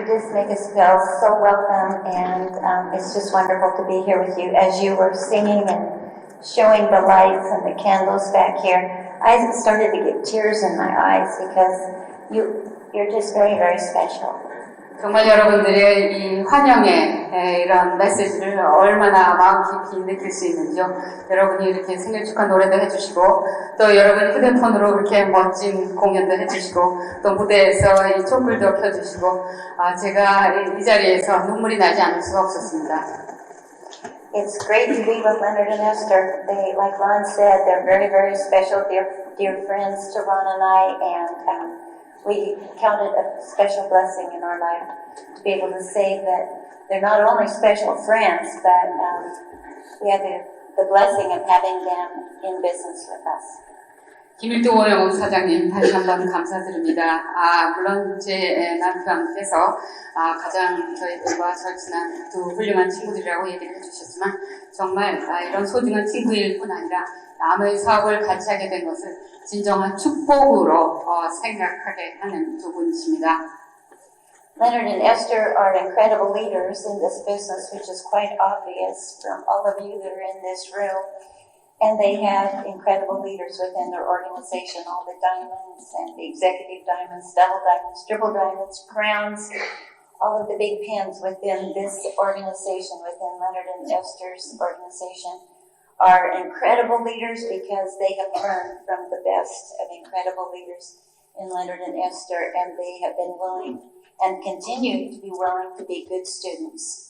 You just make us feel so welcome, and it's just wonderful to be here with you. As you were singing and showing the lights and the candles back here, I started to get tears in my eyes because you're just very, very special. 정말 여러분들의 이 환영의 이런 메시지를 얼마나 마음 깊이 느낄 수 있는지요. 여러분이 이렇게 생일 축하 노래도 해주시고 또 여러분이 휴대폰으로 이렇게 멋진 공연도 해주시고 또 무대에서 이 촛불도 켜주시고 제가 이 자리에서 눈물이 나지 않을 수가 없었습니다. It's great to be with Leonard and Esther. They, like Ron said, they're very, very special, dear friends to Ron and I, and we count it a special blessing in our life to be able to say that they're not only special friends, but we have the blessing of having them in business with us. 김일도 오영 사장님 다시 한번 감사드립니다. 물론 제 남편께서 가장 저희들과 절친한 두 훌륭한 친구들이라고 얘기를 해주셨지만 정말 이런 소중한 친구일 뿐 아니라 남의 사업을 같이 하게 된 것을 진정한 축복으로 생각하게 하는 두 분이십니다. Leonard and Esther are incredible leaders in this business, which is quite obvious from all of you that are in this room. And they have incredible leaders within their organization, all the diamonds and the executive diamonds, double diamonds, triple diamonds, crowns, all of the big pins within this organization, within Leonard and Esther's organization, are incredible leaders because they have learned from the best of incredible leaders in Leonard and Esther, and they have been willing and continue to be willing to be good students.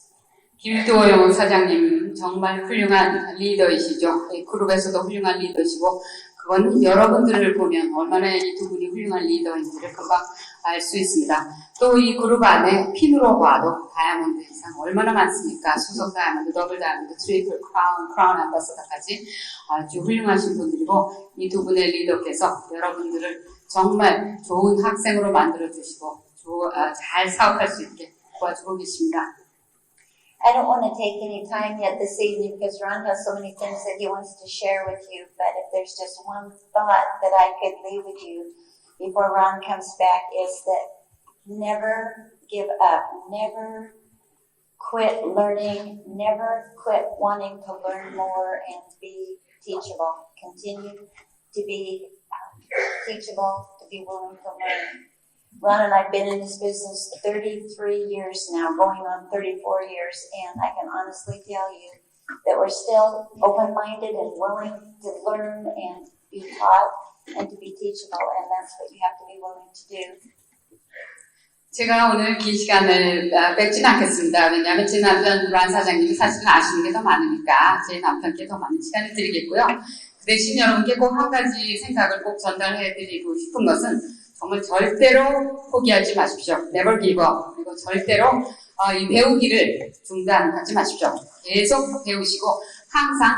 김도영 사장님 정말 훌륭한 리더이시죠. 이 그룹에서도 훌륭한 리더시고 그건 여러분들을 보면 얼마나 이 두 분이 훌륭한 리더인지를 금방 알 수 있습니다. 또 이 그룹 안에 핀으로 봐도 다이아몬드 이상 얼마나 많습니까? 수석 다이아몬드, 더블 다이아몬드, 트리플 크라운 앰버서더까지 아주 훌륭하신 분들이고 이 두 분의 리더께서 여러분들을 정말 좋은 학생으로 만들어주시고 잘 사업할 수 있게 도와주고 계십니다. I don't want to take any time yet this evening because Ron has so many things that he wants to share with you, but if there's just one thought that I could leave with you before Ron comes back is that never give up, never quit learning, never quit wanting to learn more and be teachable. Continue to be teachable, to be willing to learn. Ron and I have been in this business 33 years now, going on 34 years, and I can honestly tell you that we're still open-minded and willing to learn and be taught and to be teachable, and that's what you have to be willing to do. 제가 오늘 긴 시간을 뺏진 않겠습니다. 왜냐하면 제 남편 란 사장님이 사실은 아시는 게 더 많으니까 제 남편께 더 많은 시간을 드리겠고요. 그 대신 여러분께 꼭 한 가지 생각을 꼭 전달해드리고 싶은 것은 정말 절대로 포기하지 마십시오. Never give up. 그리고 절대로 이 배우기를 중단하지 마십시오. 계속 배우시고 항상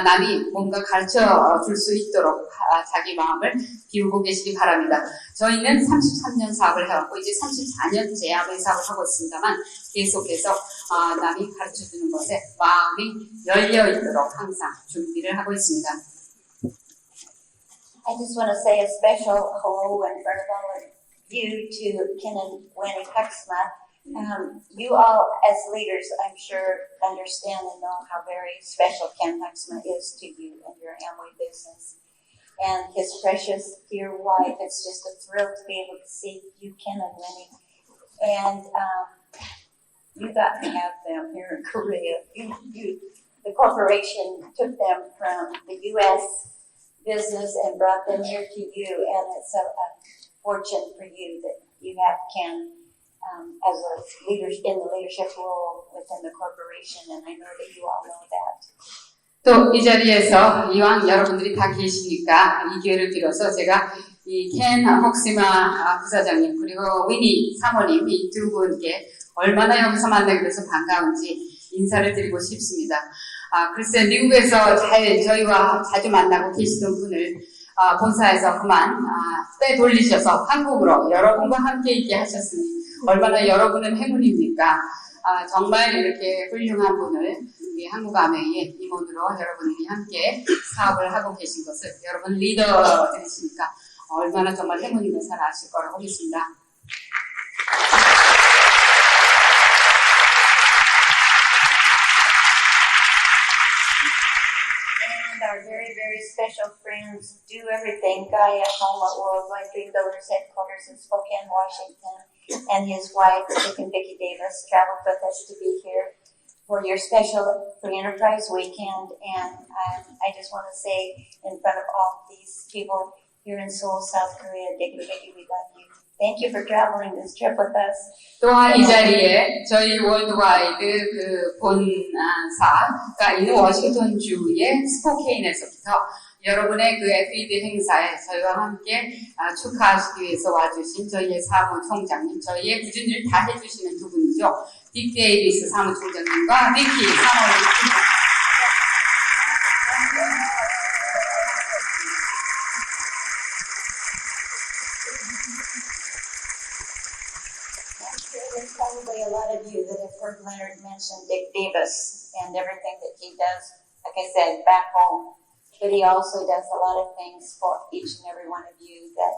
남이 뭔가 가르쳐 줄 수 있도록 자기 마음을 비우고 계시기 바랍니다. 저희는 33년 사업을 해왔고 이제 34년째 아무리 사업을 하고 있습니다만 계속해서 남이 가르쳐 주는 것에 마음이 열려 있도록 항상 준비를 하고 있습니다. I just want to say a special hello in front of all of you to Ken and Winnie Huxma. You all, as leaders, I'm sure understand and know how very special Ken Huxma is to you and your Amway business. And his precious dear wife, it's just a thrill to be able to see you, Ken and Winnie. And you got to have them here in Korea. The corporation took them from the U.S. business and brought them here to you, and it's a fortune for you that you have Ken as a leader in the leadership role within the corporation, and I know that you all know that. 또 이 자리에서 이왕 여러분들이 다 계시니까 이 기회를 빌어서 제가 이 켄 헉시마 부사장님 그리고 위니 사모님 이 두 분께 얼마나 여기서 만나게 돼서 반가운지 인사를 드리고 싶습니다. 글쎄 미국에서 저희와 자주 만나고 계시던 분을 본사에서 그만 빼돌리셔서 한국으로 여러분과 함께 있게 하셨으니 얼마나 여러분은 행운입니까? 정말 이렇게 훌륭한 분을 우리 한국 아메이의 임원으로 여러분이 함께 사업을 하고 계신 것을 여러분 리더들이시니까 얼마나 정말 행운인 걸 잘 아실 거라고 믿습니다. special friends do everything. Guy at home at Worldwide Dream Builders headquarters in Spokane, Washington, and his wife, Dick and Vicki Davis, traveled with us to be here for your special Free Enterprise Weekend. And I just want to say in front of all these people here in Seoul, South Korea, Dick and Vicki, we love you. Thank you for traveling this trip with us. 또한 이 자리에 저희 월드와이드 그 본사가 있는 워싱턴 주의 스포케인에서부터 여러분의 그 FED 행사에 저희와 함께 축하하시기 위해서 와주신 저희의 사무총장님, 저희의 굳은 일 다 해주시는 두 분이죠. 딕 데이비스 사무총장님과 니키 사무총장님. There's probably a lot of you that have heard Leonard mention Dick Davis and everything that he does, like I said, back home. But he also does a lot of things for each and every one of you that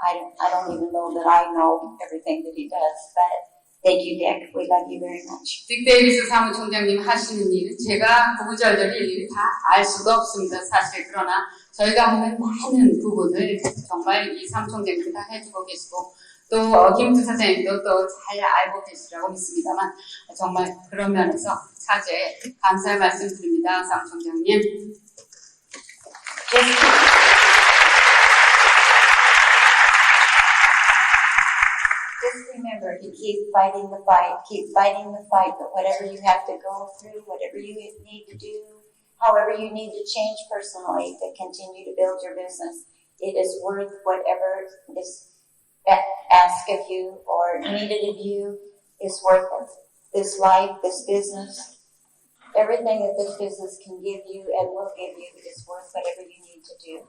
I don't even know that I know everything that he does. But thank you, Dick. We love you very much. 딕 데이비스 사무총장님 하시는 일은 제가 구구절절히 일일이 다 알 수가 없습니다. 사실 그러나 저희가 하는 많은 부분을 정말 이 사무총장님이 다 해주고 계시고 또 김투 사장님도 또 잘 알고 계시라고 믿습니다만 정말 그런 면에서 차제 감사의 말씀 드립니다. 사무총장님. Just remember to keep fighting the fight, but whatever you have to go through, whatever you need to do, however you need to change personally to continue to build your business, it is worth whatever is asked of you or needed of you is worth it. This life, this business, everything that this business can give you and will give you is worth whatever you need to do.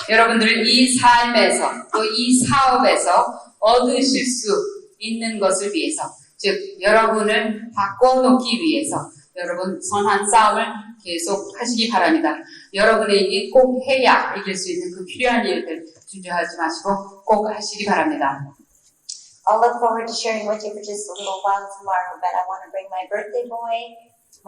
여러분들 이 삶에서 또 이 사업에서 얻으실 수 있는 것을 위해서 즉 여러분을 바꿔놓기 위해서 여러분 선한 싸움을 계속 하시기 바랍니다. 여러분의 일이 꼭 해야 이길 수 있는 그 필요한 일들 주저하지 마시고 꼭 하시기 바랍니다. I'll look forward to sharing with you for just a little while tomorrow, but I want to bring my birthday boy,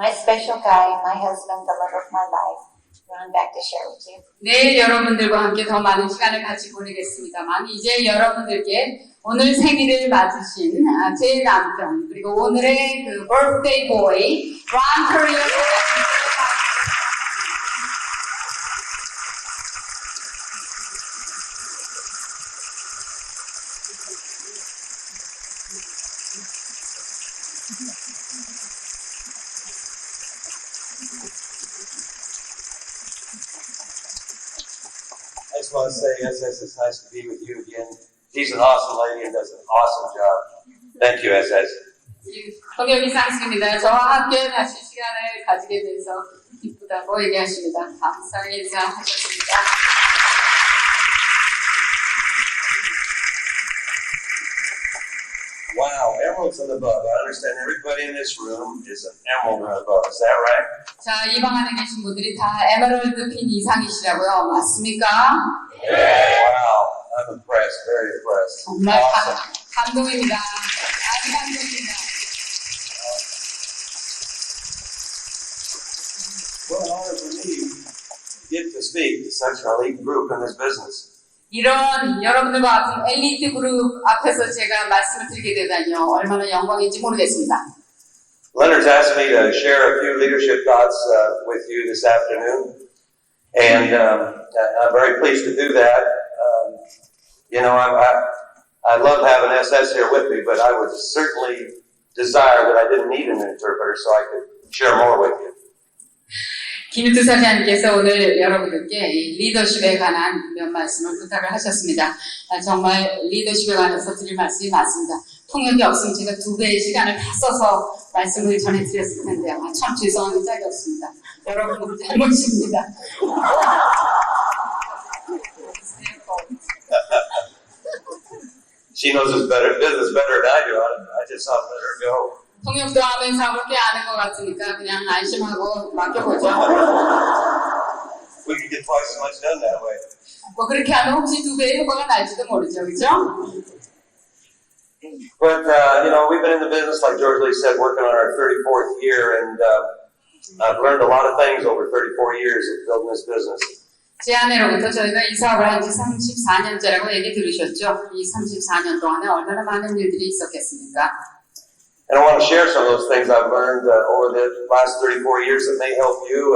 my special guy, my husband, the love of my life, Ron, back to share with you. 내일 여러분들과 함께 더 많은 시간을 같이 보내겠습니다만 이제 여러분들께 오늘 생일을 맞으신 제 남편 그리고 오늘의 그 birthday boy, 런 코리아 I just want to say, SS, it's nice to be with you again. She's an awesome lady and does an awesome job. Thank you, SS. 동엽이 상수입니다. 저와 함께 다시 시간을 가지게 돼서 기쁘다고 얘기하십니다. 감사의 인사하셨습니다. Wow, emeralds and above. I understand everybody in this room is an emerald and above. Is that right? 자, 이 방 안에 계신 분들이 다 에메랄드 핀 이상이시라고요. 맞습니까? Wow, I'm impressed, very impressed. 정말 Awesome. 감동입니다. 아주 감동입니다. What an honor for me to get to speak to such an elite group in this business. 이런 여러분들과 같은 엘리트 그룹 앞에서 제가 말씀을 드리게 되다니요. 얼마나 영광인지 모르겠습니다. Leonard's asked me to share a few leadership thoughts with you this afternoon, and I'm very pleased to do that. You know, I love having SS here with me, but I would certainly desire that I didn't need an interpreter so I could share more with you. 김유투 사장님께서 오늘 여러분들께 이 리더십에 관한 몇 말씀을 부탁을 하셨습니다. 정말 리더십에 관해서 드릴 말씀이 많습니다. 통역이 없으면 제가 2배의 시간을 다 써서 말씀을 전해드렸을 텐데요. 참 죄송한 짝이 없습니다. 여러분 잘못입니다. She knows his business better than I do. I just thought let her go. 통역도 하면서 그렇게 아는 것 같으니까 그냥 안심하고 맡겨보죠. We could get twice as much done that way. 뭐 그렇게 하면 혹시 2배의 효과가 날지도 모르죠, 그렇죠? But you know, we've been in the business, like George Lee said, working on our 34th year, and I've learned a lot of things over 34 years of building this business. 제 아내로부터 저희가 이 사업을 한 지 34년째라고 얘기 들으셨죠? 이 34년 동안에 얼마나 많은 일들이 있었겠습니까? And I want to share some of those things I've learned over the last 34 years that may help you.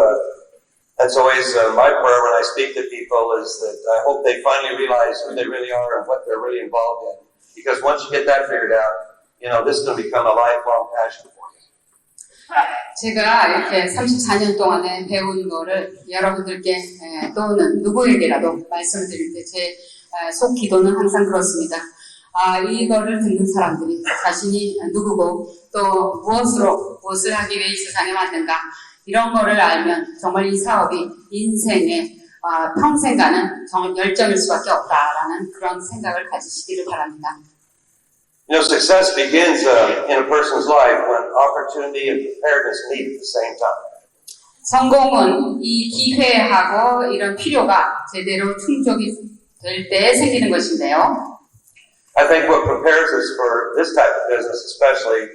That's always my prayer when I speak to people is that I hope they finally realize who they really are and what they're really involved in. Because once you get that figured out, this is going to become a lifelong passion for you. 제가 이렇게 34년 동안에 배운 거를 여러분들께 또는 누구에게라도 말씀을 드릴 때 제 속 기도는 항상 그렇습니다. 이거를 듣는 사람들이 자신이 누구고 또 무엇을 하기 위해 이 세상에 왔는가 이런 거를 알면 정말 이 사업이 인생의 평생 가는 열정일 수밖에 없다라는 그런 생각을 가지시기를 바랍니다. Success begins in a person's life when opportunity and preparedness meet at the same time. 성공은 이 기회하고 이런 필요가 제대로 충족이 될 때 생기는 것인데요. I think what prepares us for this type of business especially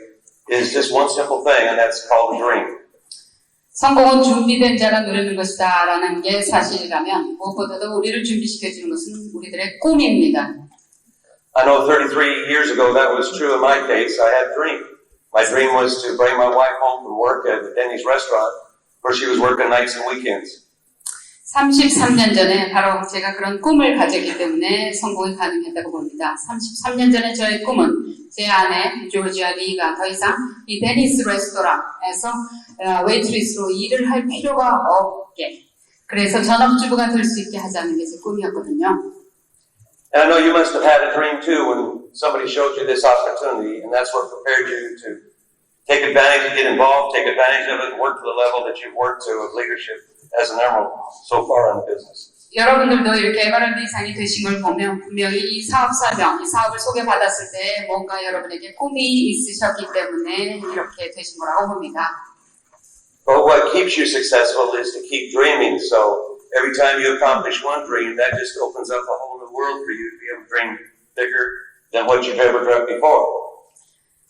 is just one simple thing, and that's called a dream. 성공은 준비된 자가 누리는 것이다 라는 게 사실이라면 무엇보다도 우리를 준비시켜주는 것은 우리들의 꿈입니다. I know 33 years ago that was true in my case. I had a dream. My dream was to bring my wife home from work at the Denny's restaurant where she was working nights and weekends. 33년 전에 바로 제가 그런 꿈을 가졌기 때문에 성공이 가능했다고 봅니다. 33년 전에 저의 꿈은 제 아내 조지아 리가 더 이상 이 데니스 레스토랑에서 웨이트리스로 일을 할 필요가 없게 그래서 전업주부가 될 수 있게 하자는 게 제 꿈이었거든요. And I know you must have had a dream too when somebody showed you this opportunity, and that's what prepared you to take advantage, get involved, take advantage of it, and work to the level that you've worked to of leadership as an emerald so far in the business. 여러분들도 이렇게 에메랄드 이상이 되신 걸 보면 분명히 이 사업 설명, 이 사업을 소개받았을 때 뭔가 여러분에게 꿈이 있으셨기 때문에 이렇게 되신 거라고 봅니다. But what keeps you successful is to keep dreaming. So every time you accomplish one dream, that just opens up a whole new world for you to be able to dream bigger than what you've ever dreamt before.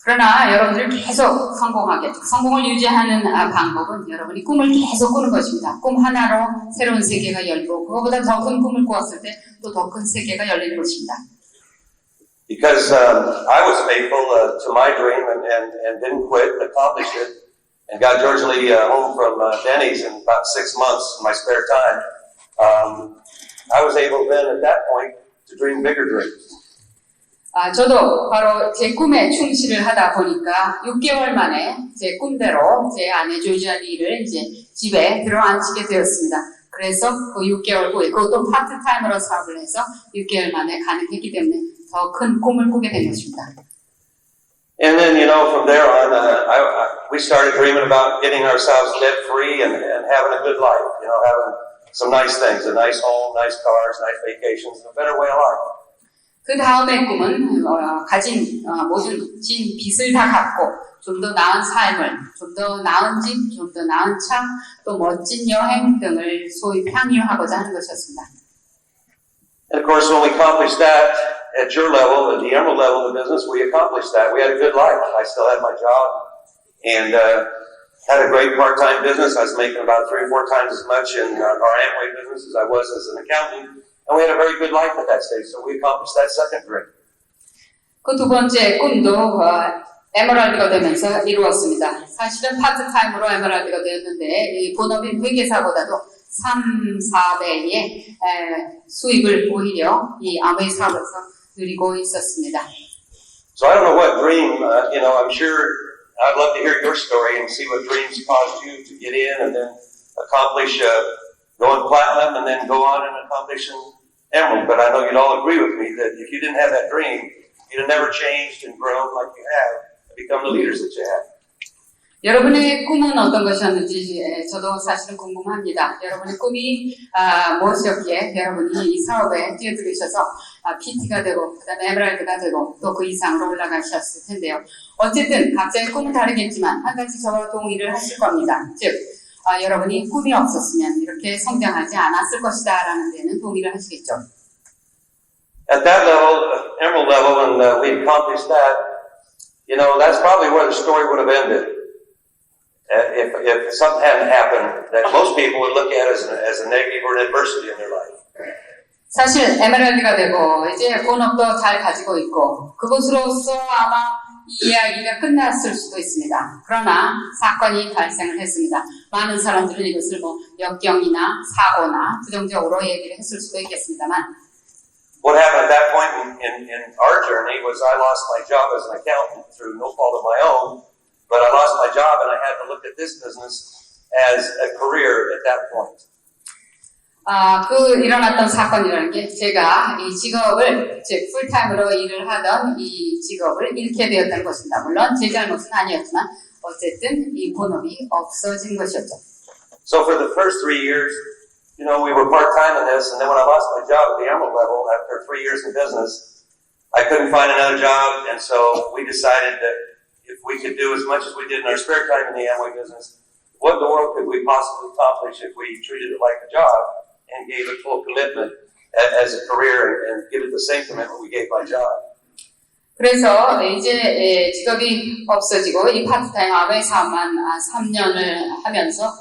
그러나 여러분들 계속 성공을 유지하는 방법은 여러분이 꿈을 계속 꾸는 것입니다. 꿈 하나로 새로운 세계가 열리고 그거보다 더 큰 꿈을 꾸었을 때 또 더 큰 세계가 열리는 것입니다. Because I was faithful to my dream and didn't quit, accomplished it, and got Georgia Lee home from Denny's in about 6 months in my spare time. I was able then at that point to dream bigger dreams. 저도 바로 제 꿈에 충실을 하다 보니까 6개월 만에 제 꿈대로 제 아내 조지아 리를 이제 집에 들어앉히게 되었습니다. 그래서 그 6개월 후에 그것도 파트타임으로 사업을 해서 6개월 만에 가능했기 때문에 더 큰 꿈을 꾸게 된 것입니다. And then, from there on, we started dreaming about getting ourselves debt-free and having a good life, having some nice things, a nice home, nice cars, nice vacations, and a better way of life. 그 다음의 꿈은 가진 모든 빚을 다 갚고 좀 더 나은 삶을, 좀 더 나은 집, 좀 더 나은 차, 또 멋진 여행 등을 소위 향유하고자 하는 것이었습니다. And of course, when we accomplished that at your level, at the Emerald level of the business, we accomplished that. We had a good life. I still had my job and had a great part-time business. I was making about 3 or 4 times as much in our Amway business as I was as an accountant. And we had a very good life at that stage, so we accomplished that second dream. 그 두 번째 꿈도 에메랄드가 되면서 이루었습니다. 사실은 파트타임으로 에메랄드가 되었는데 이 본업인 회계사보다도 3-4배의 수입을 오히려 이 아메이 사업에서 누리고 있었습니다. So I don't know what dream, I'm sure I'd love to hear your story and see what dreams caused you to get in and then accomplish going platinum and then go on and accomplishing emerald. But I know you'd all agree with me that if you didn't have that dream, you'd have never changed and grown like you have and become the leaders that you have. 여러분의 꿈은 어떤 것이었는지 저도 사실은 궁금합니다. 여러분의 꿈이 무엇이었기에 여러분이 이 사업에 뛰어들으셔서 PT가 되고 그다음에 에메랄드가 되고 또 그 이상으로 올라가셨을 텐데요. 어쨌든 각자의 꿈은 다르겠지만 한 가지 저와 동의를 하실 겁니다. 즉 여러분이 꿈이 없었으면 이렇게 성장하지 않았을 것이다 라는 데는 동의를 하시겠죠. At that level, emerald level, and we accomplished that, that's probably where the story would have ended. if something hadn't happened that most people would look at as a negative or an adversity in their life. 사실 에메랄드가 되고 이제 본업도 잘 가지고 있고 그것으로서 아마 이 이야기가 끝났을 수도 있습니다. 그러나 사건이 발생을 했습니다. 많은 사람들은 이것을 뭐 역경이나 사고나 부정적으로 얘기를 했을 수도 있겠습니다만 What happened at that point in our journey was I lost my job as an accountant through no fault of my own, but I lost my job and I had to look at this business as a career at that point. 일어났던 사건이라는 게 제가 이 직업을, 즉, 풀타임으로 일을 하던 이 직업을 잃게 되었던 것입니다. 물론 제 잘못은 아니었지만, 어쨌든 이 본업이 없어진 것이었죠. So for the first 3 years, we were part-time in this, and then when I lost my job at the Emerald level, after 3 years in business, I couldn't find another job, and so we decided that if we could do as much as we did in our spare time in the Amway business, what in the world could we possibly accomplish if we treated it like a job? And gave it full commitment as a career and give it the same commitment we gave my job. 그래서 이제 직업이 없어지고 이 파트타임 아베 사업만 3년을 하면서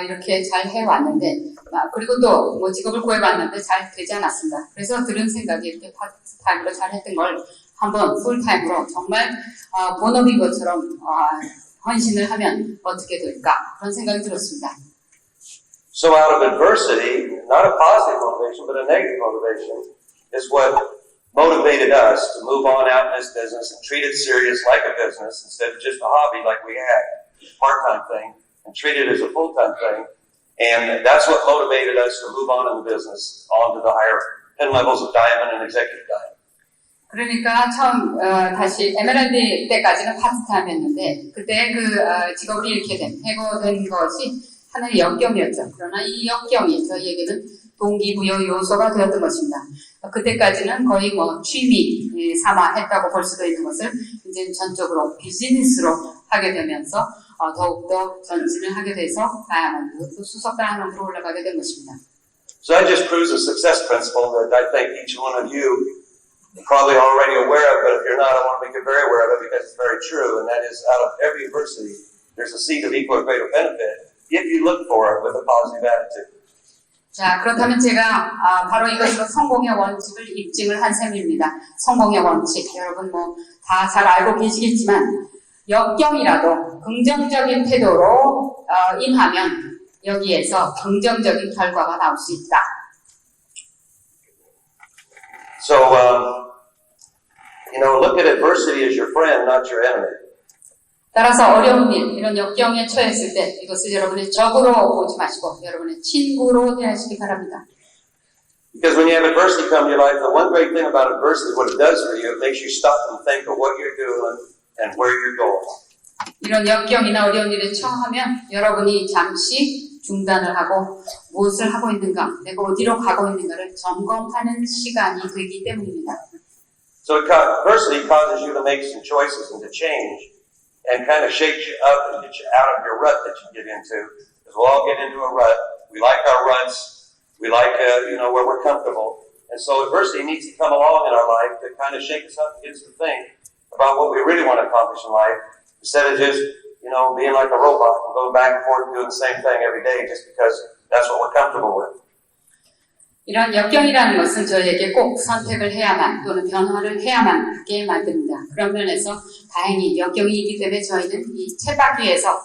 이렇게 잘 해왔는데 그리고 또 뭐 직업을 구해봤는데 잘 되지 않았습니다. 그래서 들은 생각이 이렇게 파트타임으로 잘 했던 걸 한번 풀타임으로 정말 본업인 것처럼 헌신을 하면 어떻게 될까 그런 생각이 들었습니다. So out of adversity, not a positive motivation, but a negative motivation, is what motivated us to move on out in this business and treat it serious like a business instead of just a hobby like we had, part-time thing, and treat it as a full-time thing. And that's what motivated us to move on in the business, on to the higher pen levels of diamond and executive diamond. 그러니까 처음 다시 에메랄드 때까지는 파트타임이었는데 그때 직업을 잃게 된, 해고된 것이 하나의 역경이었죠. 그러나 이 역경이 저희에게는 동기부여 요소가 되었던 것입니다. 그때까지는 거의 뭐 취미 삼아 했다고 볼 수도 있는 것을 이제 전적으로 비즈니스로 하게 되면서 더욱더 전진을 하게 돼서 다이아몬드, 또 수석 다이아몬드로 올라가게 된 것입니다. So I just proved a success principle that I think each one of you are probably already aware of, but if you're not, I want to make you very aware of it because it's very true, and that is out of every adversity, there's a seed of equal or greater benefit. If you look for it with a positive attitude. 자, 그렇다면 제가 바로 이것으로 성공의 원칙을 입증을 한 셈입니다. 성공의 원칙, 여러분 뭐 다 잘 알고 계시겠지만 역경이라도 긍정적인 태도로 임하면 여기에서 긍정적인 결과가 나올 수 있다. So, look at adversity as your friend, not your enemy. 따라서 어려운 일, 이런 역경에 처했을 때 이것을 여러분의 적으로 보지 마시고 여러분의 친구로 대하시기 바랍니다. Because when you have adversity come to your life, the one great thing about adversity, what it does for you, it makes you stop and think of what you're doing and where you're going. 이런 역경이나 어려운 일에 처하면 여러분이 잠시 중단을 하고 무엇을 하고 있는가, 내가 어디로 가고 있는가를 점검하는 시간이 되기 때문입니다. So adversity causes you to make some choices and to change. And kind of shakes you up and gets you out of your rut that you get into. Because we'll all get into a rut. We like our ruts. We like, where we're comfortable. And so adversity needs to come along in our life to kind of shake us up and get us to think about what we really want to accomplish in life instead of just, being like a robot and going back and forth and doing the same thing every day just because that's what we're comfortable with. 이런 역경이라는 것은 저희에게 꼭 선택을 해야만 또는 변화를 해야만 하게 만듭니다. 그런 면에서 다행히 역경이 있기 때문에 저희는 이 쳇바퀴에서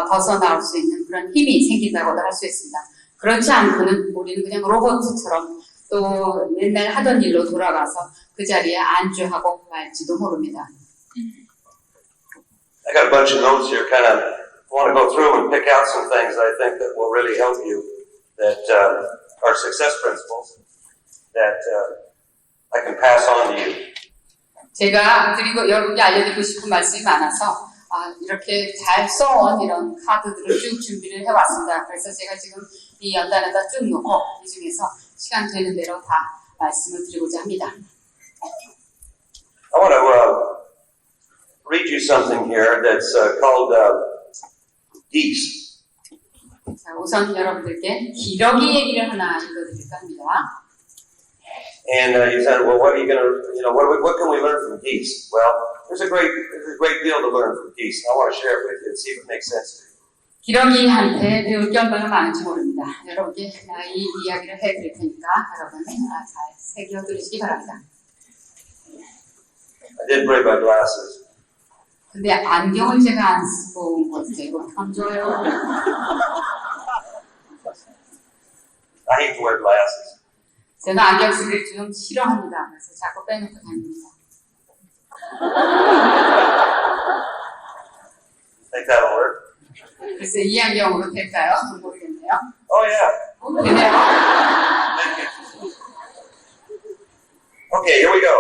벗어나올 수 있는 그런 힘이 생긴다고도 할 수 있습니다. 그렇지 않고는 우리는 그냥 로봇처럼 또 맨날 하던 일로 돌아가서 그 자리에 안주하고 말지도 모릅니다. I got a bunch of notes here, kind of want to go through and pick out some things that I think that will really help you that are success principles that I can pass on to you. 제가 여러분께 알려드리고 싶은 말씀이 많아서 이렇게 잘 써온 이런 카드들을 쭉 준비를 해왔습니다. 그래서 제가 지금 이 연단에다 쭉 놓고 이 중에서 시간 되는 대로 다 말씀을 드리고자 합니다. I want to read you something here that's called geese. 자, 우선 여러분들께 기러기 얘기를 하나 읽어드릴까 합니다. And you said, well, what are you going to, what can we learn from geese? Well, there's a great deal to learn from geese. I want to share it with you and see if it makes sense to you. 기러기한테 배울 게 얼마나 많은지 모릅니다. 여러분께 이 이야기를 해드릴 테니까 여러분 잘 새겨 들으시기 바랍니다. I didn't bring my glasses. 근데 안경을 제가 안 쓰고 온 거지. 이거 참 좋아요. I hate to wear glasses. 제가 안경 쓰기를 좀 싫어합니다. 그래서 자꾸 빼놓고 다닙니다. Think that'll work? 글쎄 이 안경으로 될까요? 모르겠네요. Oh yeah. 되네요. Thank you. Okay, here we go.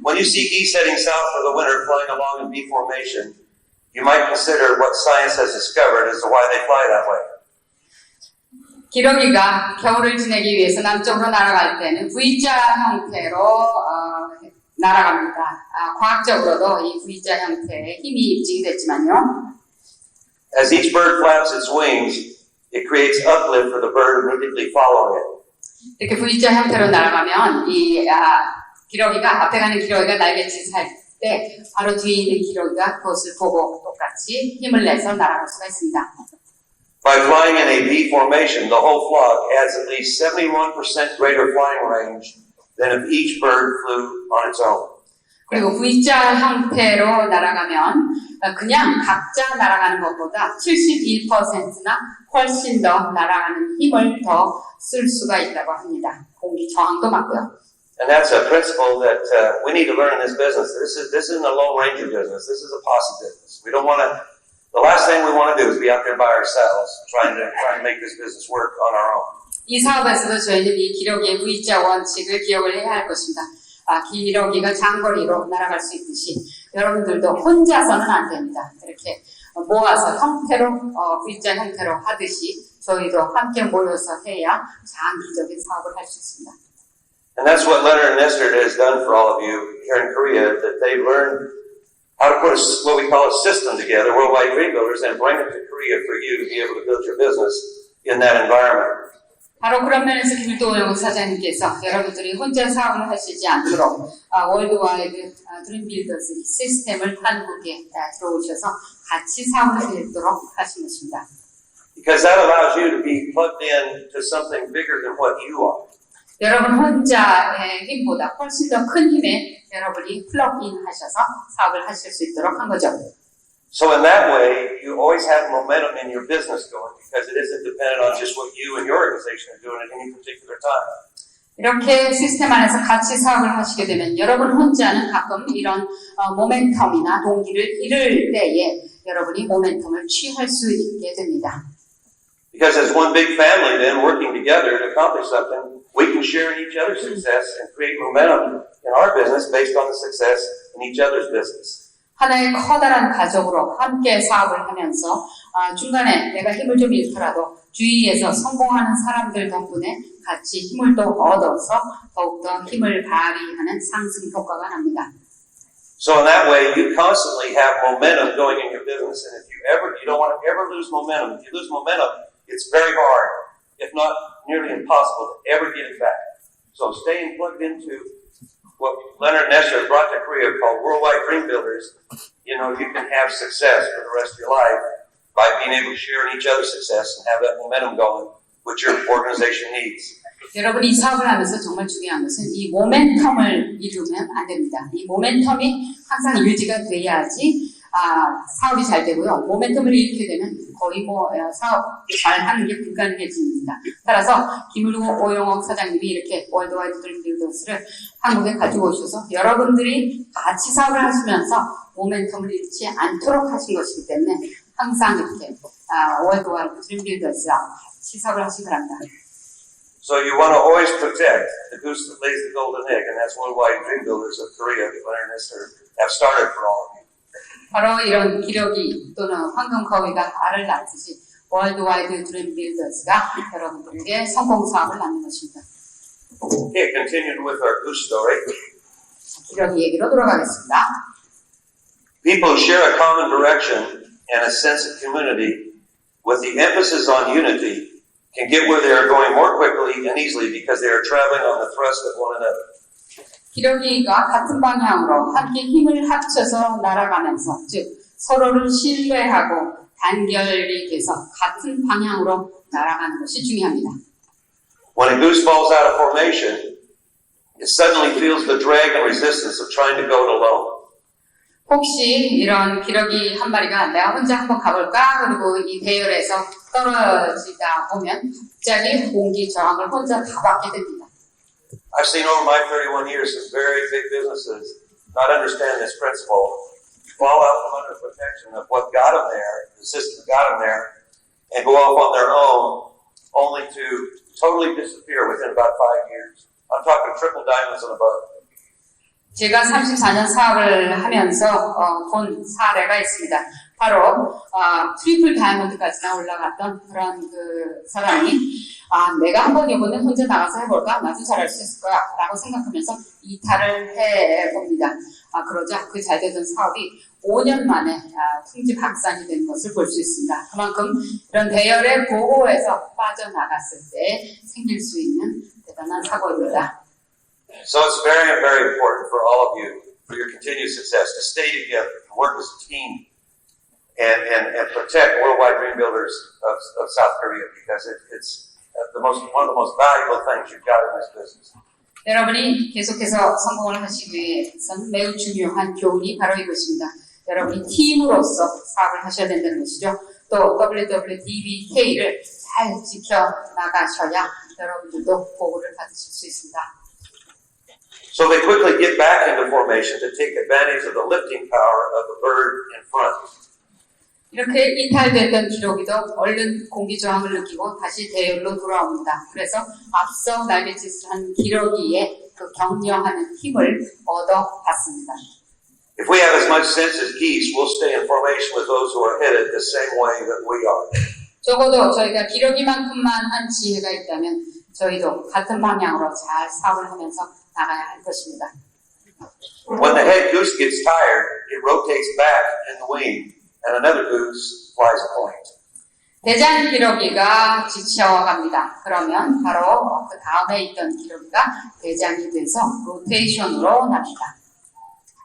When you see geese heading south for the winter flying along in V formation, you might consider what science has discovered as to why they fly that way. 기러기가 겨울을 지내기 위해서 남쪽으로 날아갈 때는 V자 형태로 날아갑니다. 과학적으로도 이 V자 형태의 힘이 입증이 됐지만요. As each bird flaps its wings, it creates uplift for the bird immediately following it. 이렇게 V자 형태로 날아가면 이 기러기가 앞에 가는 기러기가 날갯짓을 할 때 바로 뒤에 있는 기러기가 그것을 보고 똑같이 힘을 내서 날아갈 수가 있습니다. By flying in a V formation, the whole flock adds at least 71% greater flying range than if each bird flew on its own. 그리고 V자 형태로 날아가면 그냥 각자 날아가는 것보다 71%나 훨씬 더 날아가는 힘을 더 쓸 수가 있다고 합니다. 공기 저항도 맞고요. And that's a principle that we need to learn in this business. This isn't a lone ranger business. This is a posse business. We don't want to. The last thing we want to do is be out there by ourselves, trying to make this business work on our own. 이 사업에서도 저희는 이 기러기의 V자 원칙을 기억을 해야 할 것입니다. 기러기가 장거리로 날아갈 수 있듯이 여러분들도 혼자서는 안 됩니다. 이렇게 모아서 형태로 V자 형태로 하듯이 저희도 함께 모여서 해야 장기적인 사업을 할 수 있습니다. And that's what Leonard and Esther has done for all of you here in Korea, that they've learned how to put what we call a system together, Worldwide Dream Builders, and bring it to Korea for you to be able to build your business in that environment. 바로 그런 면에서 김일동 사장님께서 여러분들이 혼자 사업을 하시지 않도록 월드와이드 드림 빌더스 시스템을 한국에 들어오셔서 같이 사업을 할 수 있도록 하신 것입니다. Because that allows you to be plugged in to something bigger than what you are. 여러분 혼자의 힘보다 훨씬 더 큰 힘에 여러분이 플러그인 하셔서 사업을 하실 수 있도록 한 거죠. So in that way, you always have momentum in your business going because it isn't dependent on just what you and your organization are doing at any particular time. 이렇게 시스템 안에서 같이 사업을 하시게 되면 여러분 혼자는 가끔 이런 모멘텀이나 동기를 잃을 때에 여러분이 모멘텀을 취할 수 있게 됩니다. Because as one big family then working together to accomplish something, we can share in each other's success and create momentum in our business based on the success in each other's business. 하나의 커다란 가족으로 함께 사업을 하면서 중간에 내가 힘을 좀 잃더라도 주위에서 성공하는 사람들 덕분에 같이 힘을 또 얻어서 더욱더 힘을 발휘하는 상승 효과가 납니다. So in that way, you constantly have momentum going in your business, and if you don't want to ever lose momentum. If you lose momentum, it's very hard, if not nearly impossible, to ever get it back. So staying plugged into what Leonard and Esther brought to Korea called Worldwide Dream Builders, you can have success for the rest of your life by being able to share in each other's success and have that momentum going, which your organization needs. 여러분이 이 사업을 하면서 정말 중요한 것은 이 모멘텀을 이루면 안 됩니다. 이 모멘텀이 항상 유지가 돼야지 사업이 잘 되고요. 모멘텀을 잃게 되면 거의 사업 잘하는 게 불가능해집니다. 따라서 김일동 오영옥 사장님이 이렇게 월드와이드 드림 빌더스를 한국에 가지고 오셔서 여러분들이 같이 사업을 하시면서 모멘텀을 잃지 않도록 하신 것이기 때문에 항상 이렇게 월드와이드 드림 빌더스와 같이 사업을 하시기 바랍니다. So you want to always protect the goose that lays the golden egg, and that's Worldwide Dream Builders of Korea that Leonard and Esther have started for all of you. 바로 이런 기러기 또는 황금거위가 알을 낳듯이 월드와이드 드림 빌더스가 여러분들에게 성공 사업을 낳는 것입니다. Okay, continuing with our goose story. 기러기 얘기로 돌아가겠습니다. People who share a common direction and a sense of community with the emphasis on unity can get where they are going more quickly and easily because they are traveling on the thrust of one another. 기러기가 같은 방향으로 함께 힘을 합쳐서 날아가면서 즉 서로를 신뢰하고 단결이 돼서 같은 방향으로 날아가는 것이 중요합니다. When a goose falls out of formation, it suddenly feels the drag and resistance of trying to go it alone. 혹시 이런 기러기 한 마리가 내가 혼자 한번 가볼까? 그리고 이 대열에서 떨어지다 보면 갑자기 공기 저항을 혼자 다 받게 됩니다. I've seen over my 31 years some very big businesses not understand this principle, fall out from under the protection of what got them there, the system that got them there, and go off on their own, only to totally disappear within about 5 years. I'm talking triple diamonds and above. 제가 34년 사업을 하면서 본 사례가 있습니다. 바로 트리플 다이아몬드까지나 올라갔던 그런 그 사람이 내가 한번 이번에 혼자 나가서 해볼까? 나도 잘할 수 있을 거야 라고 생각하면서 이탈을 해봅니다. 그러자 그 잘 되던 사업이 5년 만에 풍지박산이 된 것을 볼 수 있습니다. 그만큼 이런 대열의 보호에서 빠져나갔을 때 생길 수 있는 대단한 사고입니다. So it's very, very important for all of you, for your continued success, to stay together, to work as a team, and protect Worldwide Dream Builders of South Korea, because it's one of the most valuable things you've got in this business. 여러분이 계속해서 성공을 하시기 위해서는 매우 중요한 교훈이 바로 이것입니다. 여러분이 팀으로서 사업을 하셔야 된다는 것이죠. 또 WWDBK를 잘 지켜나가셔야 여러분들도 보호를 받으실 수 있습니다. So they quickly get back into formation to take advantage of the lifting power of the bird in front. 이렇게 이탈됐던 기러기도 얼른 공기 저항을 느끼고 다시 대열로 돌아옵니다. 그래서 앞서 날갯짓을 한 기러기의 그 격려하는 힘을 얻어받습니다. If we have as much sense as geese, we'll stay in formation with those who are headed the same way that we are. 적어도 저희가 기러기만큼만 한 지혜가 있다면 저희도 같은 방향으로 잘 사업을 하면서 나가야 할 것입니다. When the head goose gets tired, it rotates back in the wing, and another goose flies a point. 대장 기러기가 지쳐갑니다. 그러면 바로 그 다음에 있던 기러기가 대장이 돼서 로테이션으로 납니다.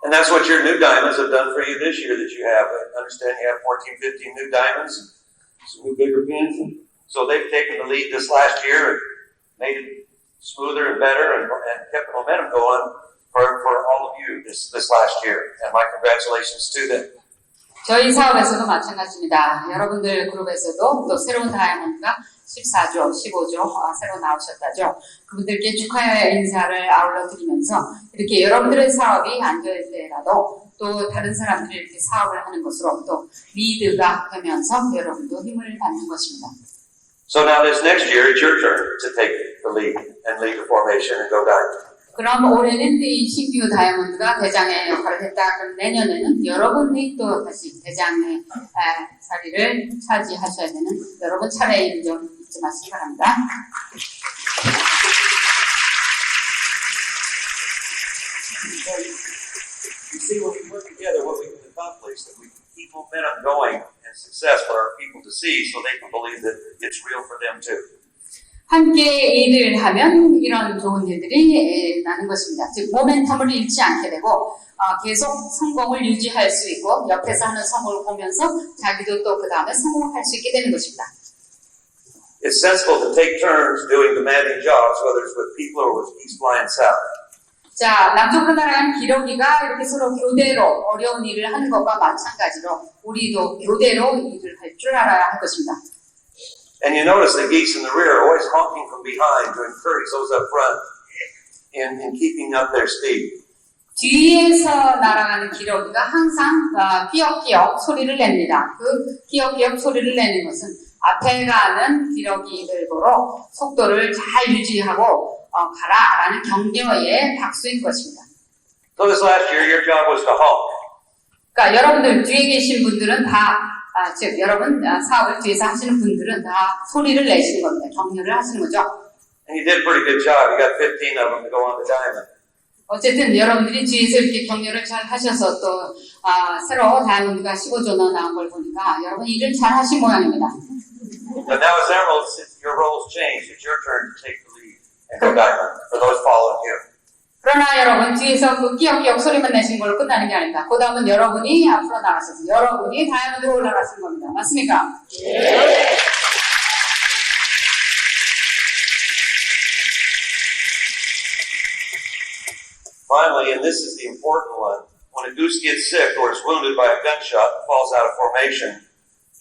And that's what your new diamonds have done for you this year that you have. I understand you have 14, 15 new diamonds, some new bigger pins, and so they've taken the lead this last year and made it smoother and better and kept the momentum going for all of you this last year. And my congratulations to them. 저희 사업에서도 마찬가지입니다. 여러분들 그룹에서도 또 새로운 다이아몬드가 14조, 15조 새로 나오셨다죠. 그분들께 축하의 인사를 아울러 드리면서 이렇게 여러분들의 사업이 안 될 때라도 또 다른 사람들이 이렇게 사업을 하는 것으로 또 리드가 되면서 여러분도 힘을 받는 것입니다. So now this next year, it's your turn to take the lead and lead the formation and go diamond. 그럼 올해는 이 신규 다이아몬드가 대장의 역할을 했다. 그럼 내년에는 여러분이 또 다시 대장의 자리를 차지하셔야 되는 여러분 차례인 점 잊지 마시기 바랍니다. You see, when we work together, what we can accomplish, that we can keep momentum going and success for our people to see so they can believe that it's real for them too. 함께 일을 하면 이런 좋은 일들이 나는 것입니다. 즉 모멘텀을 잃지 않게 되고 계속 성공을 유지할 수 있고 옆에서 하는 성공을 보면서 자기도 또 그 다음에 성공을 할 수 있게 되는 것입니다. It's sensible to take turns doing demanding jobs, whether it's with people or with geese flying south. 자, 남쪽으로 날아가는 기러기가 이렇게 서로 교대로 어려운 일을 하는 것과 마찬가지로 우리도 교대로 일을 할 줄 알아야 할 것입니다. And you notice the geese in the rear are always honking from behind to encourage those up front in keeping up their speed. 뒤에서 날아가는 기러기가 항상 끼역끼역 소리를 냅니다. 그 끼역끼역 소리를 내는 것은 앞에 가는 기러기들 보러 속도를 잘 유지하고 가라라는 격려의 박수인 것입니다. So this last year, your job was to honk. 그러니까 여러분들 뒤에 계신 분들은 다 즉 여러분 사업을 뒤에서 하시는 분들은 다 소리를 내시는 겁니다. 격려를 하시는 거죠. And you did a pretty good job. You got 15 of them to go on the diamond. 어쨌든 여러분들이 뒤에서 이렇게 격려를 잘 하셔서 또 새로 다이아몬드가 15조나 나온 걸 보니까 여러분 일을 잘 하신 모양입니다. But now as emeralds, your roles change. It's your turn to take the lead and go diamond for those following you. 그러나 여러분 뒤에서 그 끼역끼역 소리만 내신 걸로 끝나는 게 아닙니다. 그 다음은 여러분이 앞으로 나가셔서 여러분이 다이아몬드로 올라가신 겁니다. 맞습니까? Finally, and this is the important one, when a goose gets sick or is wounded by a gunshot and falls out of formation,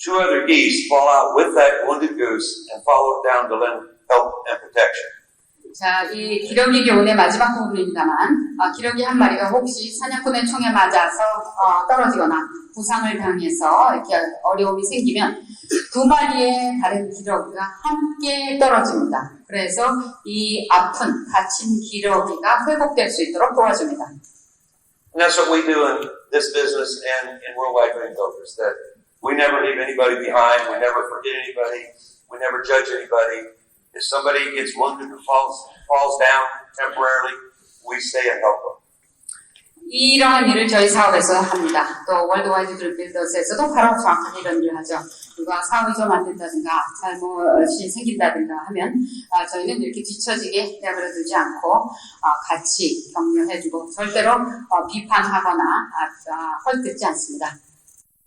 2 other geese fall out with that wounded goose and follow it down to lend help and protection. 자, 이 기러기 교훈의 마지막 부분입니다만, 기러기 한 마리가 혹시 사냥꾼의 총에 맞아서 떨어지거나 부상을 당해서 이렇게 어려움이 생기면 2마리의 다른 기러기가 함께 떨어집니다. 그래서 이 아픈, 다친 기러기가 회복될 수 있도록 도와줍니다. And that's what we do in this business and in Worldwide Dream Builders, that we never leave anybody behind, we never forget anybody, we never judge anybody. If somebody gets wounded or falls down temporarily, we stay and help them. 이러한 일을 저희 사업에서 합니다. 또 월드와이드 드림 빌더스에서도 바로 정확하게 이런 일을 하죠. 누가 사업이 좀 안 된다든가 잘못이 생긴다든가 하면 저희는 이렇게 뒤처지게 내버려 두지 않고 같이 격려해주고 절대로 비판하거나 헐뜯지 않습니다.